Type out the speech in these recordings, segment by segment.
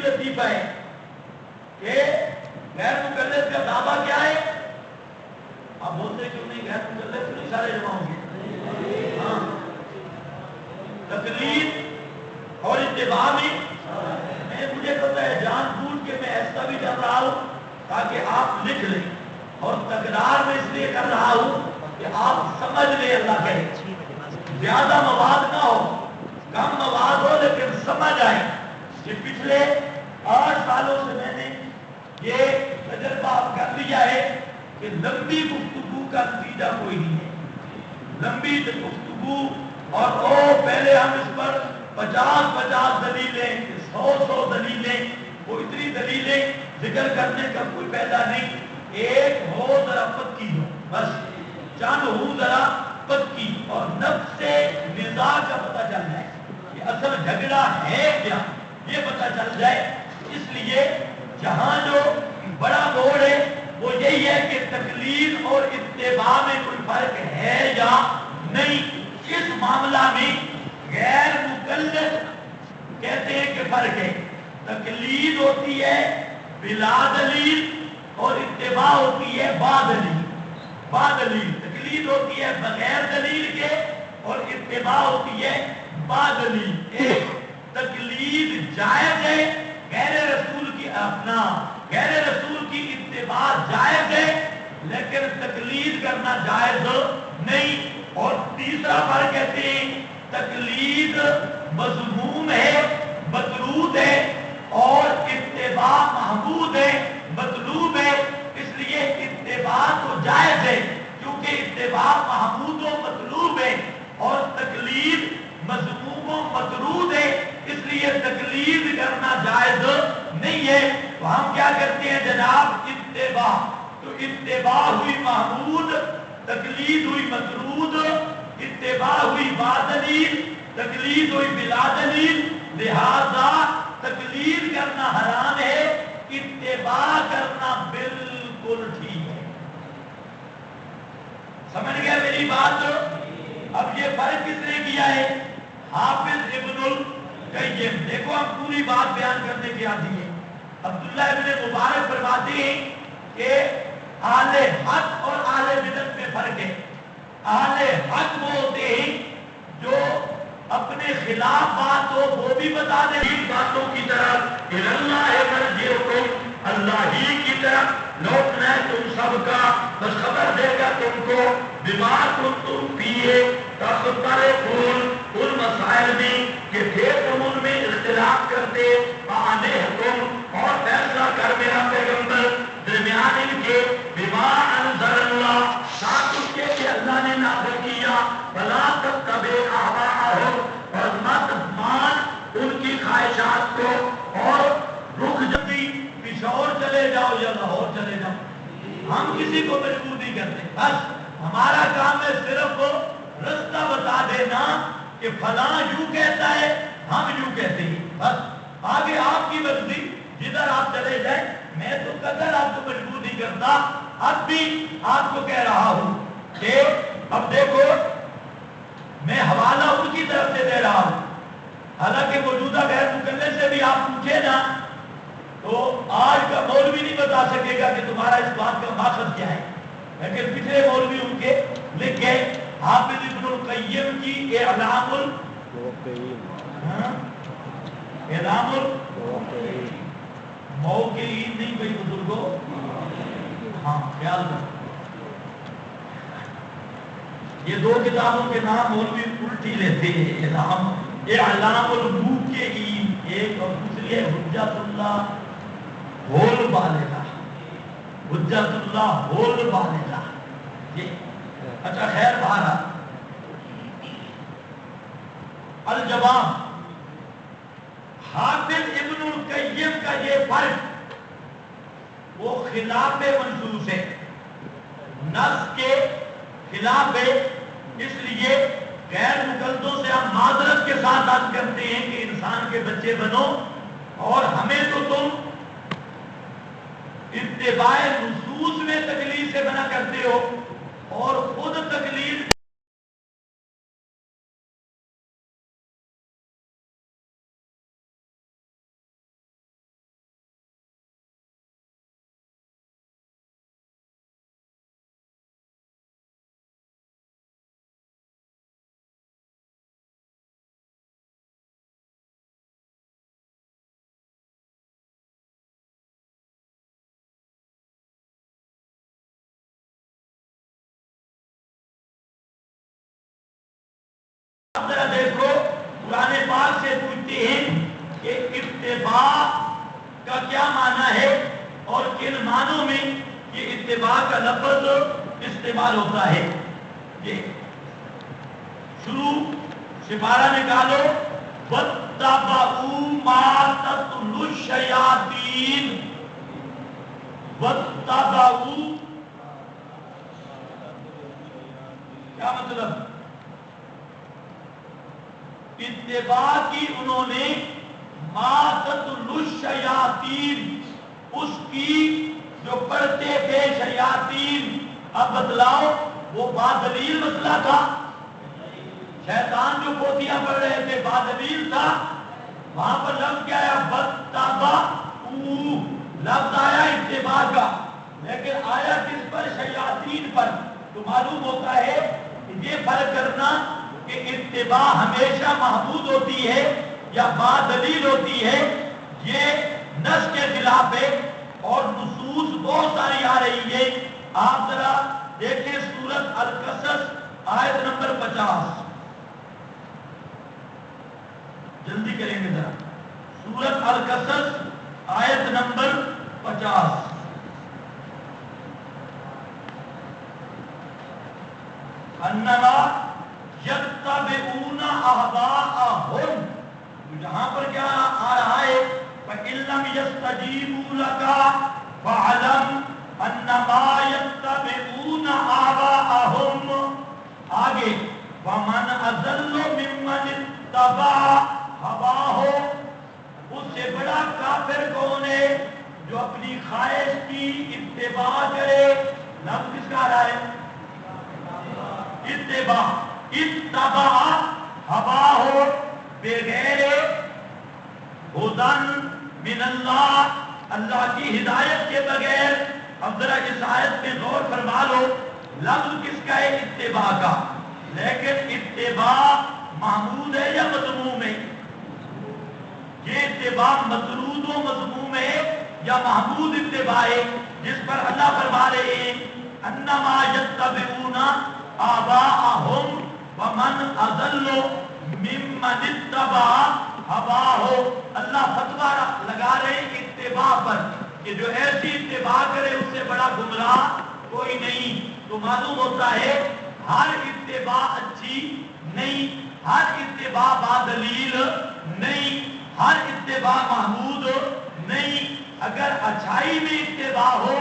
لطیفہ ہے کہ غیر مقلد کا دعویٰ کیا ہے؟ آپ بولتے کیوں نہیں؟ غیر مقلد کیوں نہیں سارے جمع ہوں گے؟ ہاں، تقلید اور اتباع میں مجھے پتہ ہے جان بوجھ کے میں ایسا بھی کر رہا ہوں تاکہ آپ لکھ لیں، اور تکرار میں اس لیے کر رہا ہوں کہ آپ سمجھ لیں، اللہ کہے زیادہ مواد نہ ہو، کم مواد ہو لیکن سمجھ آئے۔ کہ پچھلے 8 سالوں سے میں نے یہ تجربہ کر لیا ہے کہ لمبی گفتگو کا نتیجہ کوئی نہیں ہے۔ لمبی گفتگو اور پہلے ہم اس پر 50 دلیلیں، 100 دلیلیں، وہ اتنی دلیلیں ذکر کرنے کا کوئی فائدہ نہیں۔ ایک ہو ذرا پکی ہو، بس چند ہو ذرا پکی، اور نفس سے نزاع کا پتہ چل جائے کہ اصل جھگڑا ہے کیا، یہ پتہ چل جائے۔ اس لیے جہاں جو بڑا موڑ ہے وہ یہی ہے کہ تقلید اور اتباع میں کوئی فرق ہے یا نہیں۔ اس معاملہ میں غیر مقلد کہتے ہیں کہ فرق ہے، تقلید ہوتی ہے بلا دلیل اور اتباع ہوتی ہے با دلیل۔ تقلید ہوتی ہے بغیر دلیل کے اور اتباع ہوتی ہے با دلیل۔ تقلید جائز ہے، غیر رسول کی اپنا غیر رسول کی اتباع جائز ہے، لیکن تقلید کرنا جائز نہیں۔ اور تیسرا فرق کہتے ہیں تقلید مذموم ہے، مطرود ہے، اور اتباع محمود ہے، مطلوب ہے۔ اس لیے اتباع تو جائز ہے کیونکہ اتباع محمود و مطلوب ہے، اور تقلید مذموم و مطرود ہے، اس لیے تقلید کرنا جائز نہیں ہے۔ تو ہم کیا کرتے ہیں جناب؟ اتباع، تو اتباع ہوئی محمود، تقلید ہوئی مطرود، اتباع ہوئی با دلیل، تقلید ہوئی بلا دلیل، لہذا تقلید کرنا حرام ہے، اتباع کرنا بالکل ٹھیک ہے۔ سمجھ گیا میری بات؟ اب یہ فرق کس نے کیا ہے؟ حافظ ابن القیم۔ دیکھو ہم پوری بات بیان کرنے کی عادی ہے۔ عبداللہ ابن مبارک فرماتے ہیں کہ اہل حق اور اہل بدعت میں فرق ہے۔ اہل حق وہ ہوتے ہیں جو اپنے خلاف بات ہو وہ بھی بتا دیں، باتوں کی طرف اللہ مرجعکم، اللہ ہی کی طرف لوٹنا ہے تم سب کا، بس خبر دے گا تم کو بما کنتم فیہ تختلفون، ان مسائل میں کہ تھے تم ان میں اختلاف کرتے، فاحکم، اور فیصلہ کر میرا پیغمبر درمیان ان کے، بما انزل اللہ، ساتھ اس کے کہ اللہ نے نازل کیا، فلا تتبع اہواءہم، اور مت مان ان کی خواہشات کو، اور رخ جلدی پشاور چلے جاؤ یا لاہور چلے جاؤ، ہم کسی کو مجبور نہیں کرتے، بس ہمارا کام ہے صرف رستہ بتا دینا کہ فلاں یوں کہتا ہے، ہم یوں کہتے ہیں، بس آگے آپ کی مرضی، جدھر آپ چلے جائیں، میں تو قدر آپ کو مجبور نہیں کرتا۔ اب بھی آپ کو کہہ رہا ہوں کہ اب دیکھو میں حوالہ ان کی طرف سے دے رہا ہوں، حالانکہ موجودہ غیر مقلد سے بھی آپ پوچھے نا تو آج کا مولوی نہیں بتا سکے گا کہ تمہارا اس بات کا مقصد کیا ہے، لیکن پچھلے مولوی ان کے لکھ گئے۔ حافظ ابن القیم کی اعلام موقعین نہیں بھائی بزرگوں، ہاں خیال رکھو، یہ دو کتابوں کے نام مولوی الٹی لیتے ہیں، اعلام الموقعین ایک، اور دوسری ہے حجت اللہ ہول بالغہ، حجت اللہ ہول بالغہ۔ اچھا خیر بہرحال الجواب، حافظ ابن القیم کا یہ فرق وہ خلاف منصوص ہے، نص کے خلاف ہے، اس لیے غیر مقلدوں سے ہم معذرت کے ساتھ عرض کرتے ہیں کہ انسان کے بچے بنو، اور ہمیں تو تم اتباع نصوص میں تقلید سے منع کرتے ہو اور خود تقلید اب ذرا دیکھو قرآن پاک سے پوچھتے ہیں کہ اتباع کا کیا معنی ہے اور کن معنوں میں یہ اتباع کا لفظ استعمال ہوتا ہے. یہ شروع سپارہ نکالو. وَاتَّبَعُوا مَا تَتْلُو الشَّيَاطِينُ. وَاتَّبَعُوا کیا مطلب؟ اتباع کی انہوں نے ما تتلو الشیاطین، اس کی جو پڑھتے تھے شیاطین. اب بتلاؤ وہ بادلیل مسئلہ تھا؟ شیطان جو پوتیاں پڑھ رہے تھے بادلیل تھا؟ وہاں پر لفظ کیا ہے؟ وَاتَّبَعُوا لفظ آیا اتباع کا، لیکن آیا کس پر؟ شیاطین پر. تو معلوم ہوتا ہے کہ یہ فرق کرنا کہ اتباع ہمیشہ محمود ہوتی ہے یا بادلیل ہوتی ہے، یہ نص کے خلاف ہے اور نصوص بہت ساری آ رہی ہے. آپ ذرا دیکھیں سورۃ القصص آیت نمبر 50. جلدی کریں گے ذرا. سورۃ القصص آیت نمبر 50. انما یتبعون اہواءہم، یہاں پر کیا آ رہا ہے؟ فَإِن لَّمْ يَسْتَجِيبُوا لَكَ فَاعْلَمْ أَنَّمَا يَتَّبِعُونَ أَهْوَاءَهُمْ. آگے وَمَنْ أَضَلُّ مِمَّنِ اتَّبَعَ هَوَاهُ، اس سے بڑا کافر کون ہے جو اپنی خواہش کی اتباع کرے. لفظ کس کا آ رہا ہے؟ اتباع. اتبع ہواہ بغیر ہدن من اللہ، اللہ کی ہدایت کے بغیر. اب ذرا اس آیت میں غور فرما لو، لفظ کس کا ہے؟ اتباع کا. لیکن اتباع محمود ہے یا مذموم ہے؟ یہ اتباع مطرود و مذموم ہے یا محمود اتباع ہے جس پر اللہ فرما رہے ہیں انما یتبعون آباءہم ومن اضل ممن اتبع ہواہ. اللہ فتویٰ لگا رہے ہیں اتباع پر کہ جو ایسی اتباع کرے اس سے بڑا گمراہ کوئی نہیں. تو معلوم ہوتا ہے ہر اتباع اچھی نہیں، ہر اتباع بادلیل نہیں، ہر اتباع محمود نہیں. اگر اچھائی میں اتباع ہو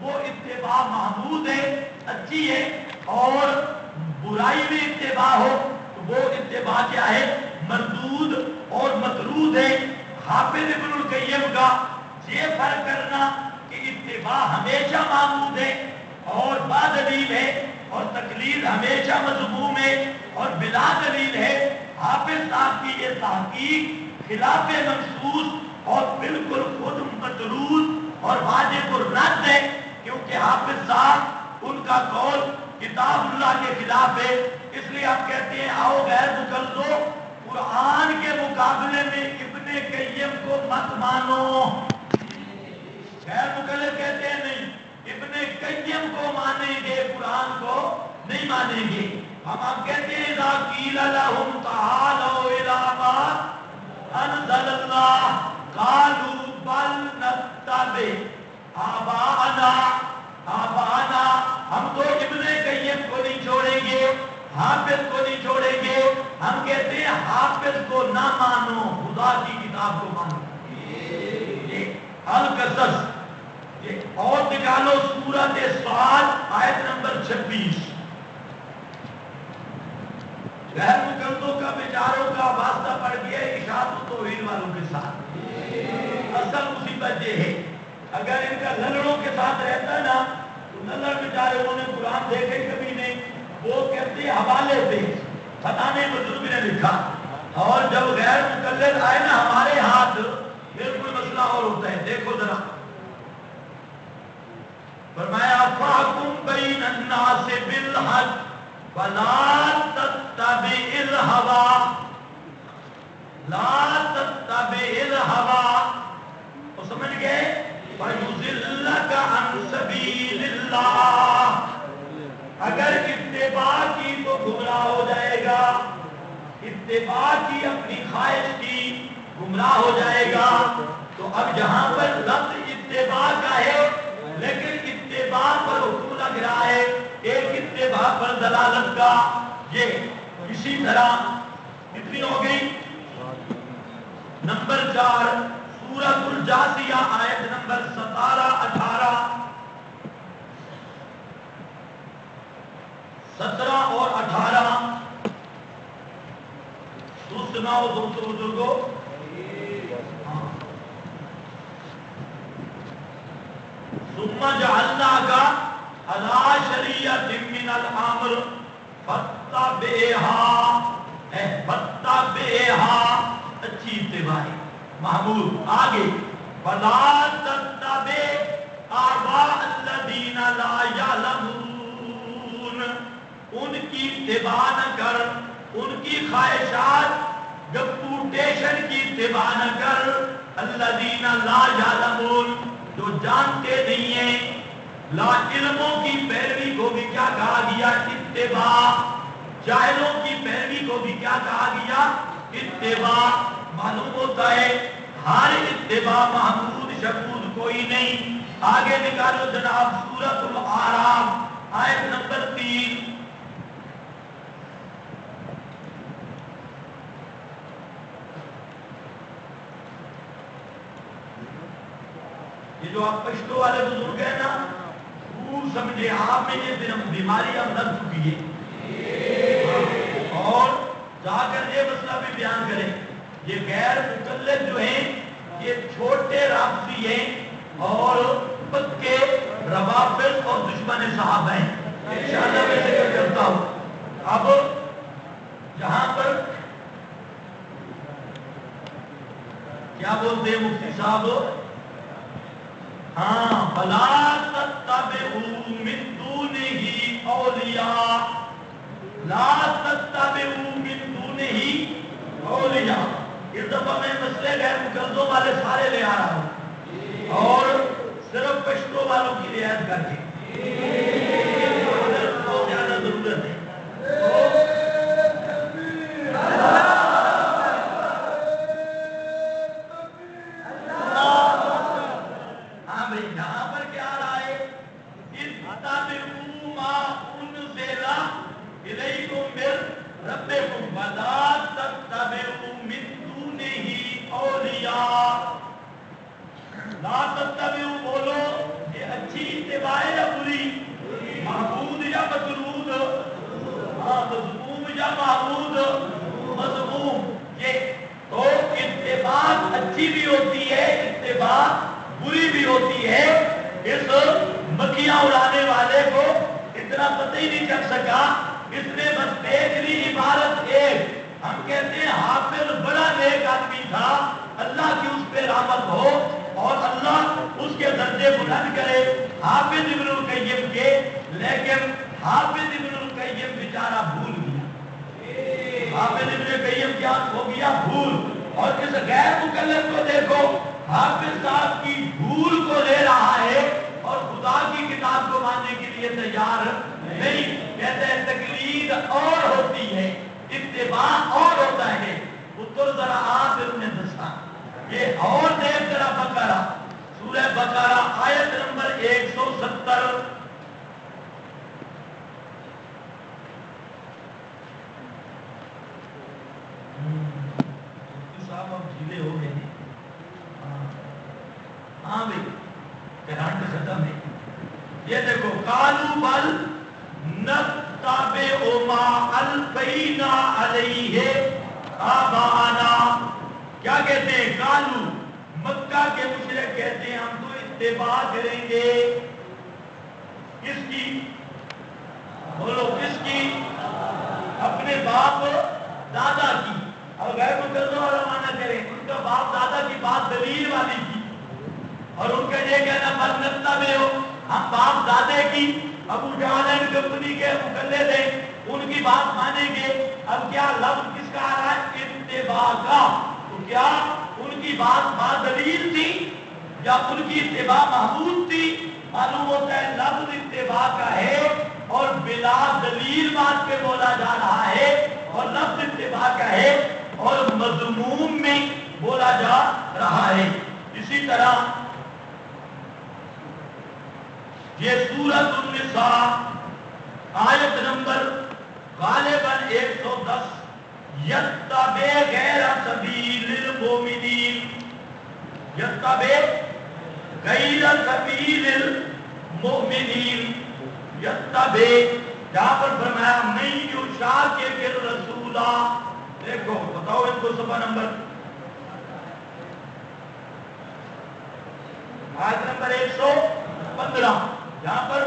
وہ اتباع محمود ہے، اچھی ہے، اور برائی میں اتباع ہو تو وہ اتباع کیا ہے؟ مردود اور مطرود ہے. حافظ ابن القیم کا یہ فرق کرنا کہ اتباع ہمیشہ محمود ہے اور بادلیل ہے اور تقلید ہمیشہ مذموم ہے اور بلا دلیل ہے. حافظ صاحب کی یہ تحقیق خلاف منصوص اور بالکل خود مطرود اور واجب الرد ہے، کیونکہ حافظ صاحب ان کا قول کتاب اللہ کے خلاف ہے. اس لیے آپ کہتے ہیں آؤ غیر مقلدو، قرآن کے مقابلے میں ابن قیم کو مت مانو. غیر مقلد کہتے ہیں نہیں، ابن قیم کو مانیں گے، قرآن کو نہیں مانیں گے. ہم کہتے ہیں اذا قیل لهم تعالوا الى ما انزل اللہ قالوا بل نتبع آباءنا. ہم تو ابن قیم کو نہیں چھوڑیں گے، حافظ کو نہیں چھوڑیں گے. ہم کہتے ہیں حافظ کو نہ مانو، خدا کی کتاب کو مانو. القصص. اور نکالو سورۃ صاد آیت نمبر 26. غیر مقلدوں کا بیچاروں کا واسطہ پڑ گیا اشاعت و توحید والوں کے ساتھ. اصل مصیبت یہ ہے اگر ان کا للڑوں کے ساتھ رہتا نا تو للڑ بیچارے انہوں نے قرآن دیکھے کبھی نہیں. وہ کہتے حوالے تھے، فلانے بزرگ نے لکھا. اور جب غیر مقلد آئے نا ہمارے ہاتھ پھر کوئی مسئلہ اور ہوتا ہے. دیکھو ذرا فرمایا فاحکم بین الناس بالحق ولا تتبع الهوى. لا تتبع الهوى، وہ سمجھ گئے؟ فَيُضِلَّكَ عَنْ سَبِيلِ اللَّهِ. اگر اتباع کی تو گمراہ ہو جائے گا. اتباع کی اپنی خواہش کی گمراہ ہو جائے گا. تو اب جہاں پر لفظ اتباع کا ہے لیکن اتباع پر حکم لگ رہا ہے ایک اتباع پر دلالت کا. یہ اسی طرح کتنی ہو گئی؟ نمبر 4 سورۃ الجاثیہ آیت نمبر 17 اور 18 تو سناؤ دوستوں بزرگوں. ثم جعلناک علی شریعۃ من الامر فاتبعها اچھی اتباع محمود. آگے ولا تتبع آباء الذین لا یعلمون، ان کی اتباع نہ کر، ان کی خواہشات ڈپوٹیشن کی اتباع نہ کر. الذین لا یعلمون، جو جانتے نہیں ہیں. لا علموں کی پیروی کو بھی کیا کہا گیا؟ اتباع. جاہلوں کی پیروی کو بھی کیا کہا گیا؟ اتباع. معلوم ہوتا ہے ہر اتباع محمود شکود کوئی نہیں. آگے نکالو جناب سورۃ الاعراف آیت نمبر 3. یہ جو آپ پشتو والے بزرگ ہیں نا، وہ سمجھے آپ میں یہ بیماری اب لگ چکی ہے اور جا کر یہ مسئلہ بھی بیان کریں. یہ غیر مقلد جو ہیں یہ چھوٹے رافضی ہیں اور پکے روافض اور دشمن صحابہ ہیں. انشاءاللہ میں ذکر کرتا ہوں. اب جہاں پر کیا بولتے ہیں مفتی صاحب؟ ہاں فلا تتبعوا من دونه اولیاء، لا تتبعوا من دونه اولیاء. اس دفعہ میں مسئلے غیر مقلدوں والے سارے لے آ رہا ہوں اور صرف پشتو والوں کی رعایت کر کے بہت زیادہ ضرورت ہے. ہاں بھائی یہاں پر کیا آ رہا ہے؟ اتبعوا ما انزل الیکم من ربکم ولا تتبعوا من دونه اولیاء. لا تتبعوا بولو یہ اچھی اتباع یا بری؟ محمود یا مطرود؟ ہاں مذموم یا محمود؟ مذموم. یہ تو اتباع اچھی بھی ہوتی ہے، اتباع بری بھی ہوتی ہے. اس مکھیاں اڑانے والے کو اتنا پتہ ہی نہیں چل سکا، اس نے بس دیکھ لی عبارت ایک. ہم کہتے ہیں حافظ بڑا نیک آدمی تھا، اللہ کی اس پہ رحمت ہو اور اللہ اس کے درجے بلند کرے حافظ ابن القیم کے. لیکن حافظ ابن القیم بیچارہ بھول گیا. حافظ ابن القیم کیا ہو گیا؟ بھول. اور اس غیر مقلد کو دیکھو، حافظ صاحب کی بھول کو لے رہا ہے اور خدا کی کتاب کو ماننے کے لیے تیار نہیں. کہتے ہیں تقلید اور ہوتی ہے، اتباع اور ہوتا ہے. اتر ذرا آپ انہیں دسا یہ اور دیکھ ذرا بقرہ، سورہ بقرہ آیت نمبر 170. صاحب ہم ڈھیلے ہو گئے ہیں. ہاں بھائی کرانٹ ختم ہے. یہ دیکھو قالوا بل نتبع ما الفینا علیہ آباءنا. کیا کہتے ہیں؟ قالوا مکہ کے مشرک کہتے ہیں ہم تو اتباع کریں گے کس کی؟ بولو کس کی؟ اپنے باپ دادا کی. اور غیر مقلدوں والا مانا کریں ان کا باپ دادا کی بات دلیل والی کی اور ان کا یہ کہنا بس نتبع ہو ہم باپ دادے کی ابو جہل کمپنی کے مقلد ہیں ان کی بات مانیں گے. اب کیا لفظ کس کا آ رہا ہے؟ اتباع کا. تو کیا ان کی بات با دلیل تھی یا ان کی اتباع محمود تھی؟ معلوم ہوتا ہے لفظ اتباع کا ہے اور بلا دلیل بات پہ بولا جا رہا ہے اور لفظ اتباع کا ہے اور مضموم میں بولا جا رہا ہے. اسی طرح یہ سورۃ النساء آیت نمبر غالباً 110 یتبع غیر سبیل المؤمنین، یتبع غیر سبیل المؤمنین، یتبع جہاں پر فرمایا من یشاقق الرسول. دیکھو بتاؤ ان کو صفحہ نمبر آیت نمبر 115 جہاں پر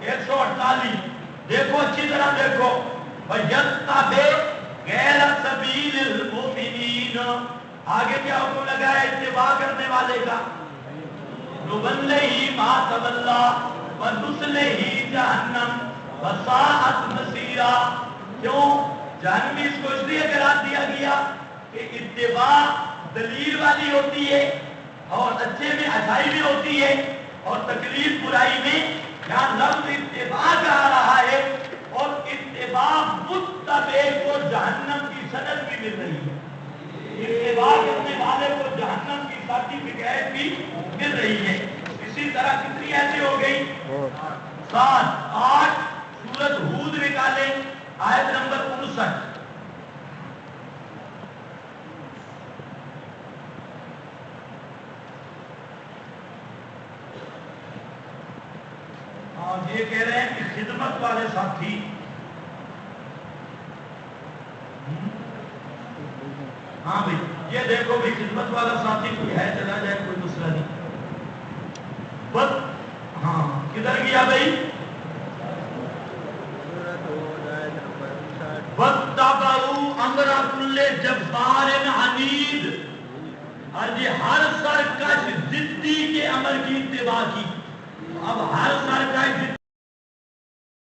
148 دیکھو اچھی طرح دیکھو وَيَتَّبِعْ غَيْرَ سَبِيلِ الْمُؤْمِنِينَ. آگے کیا حکم لگا ہے اتباع کرنے والے کا؟ نُوَلِّهِ مَا تَوَلَّىٰ وَنُصْلِهِ جَهَنَّمَ وَسَاءَتْ مَصِيرًا. کیوں جہنمی اس کو اس لیے قرار دیا گیا کہ اتباع دلیل والی ہوتی ہے اور اچھے میں اچھائی بھی ہوتی ہے اور تکلیف برائی میں یہاں لفظ اتباع کہا رہا ہے اور اتباع متبع کو جہنم کی سند بھی مل رہی ہے. اتباع کرنے والے کو جہنم کی سرٹیفکیٹ بھی مل رہی ہے. اسی طرح کتنی ایسی ہو گئی 7 8 سورۃ ہود نکالیں آیت نمبر 59. یہ کہہ رہے ہیں کہ خدمت والے ساتھی ہاں بھائی یہ دیکھو بھی خدمت والا ساتھی کوئی ہے چلا جائے کوئی مسئلہ نہیں. بس ہاں کدھر گیا بھائی وَاتَّبَعُوا أَمْرَ كُلِّ جَبَّارٍ عَنِيدٍ. ہر سرکش ضدی کے امر کی اتباع کی. اب ہر سرکش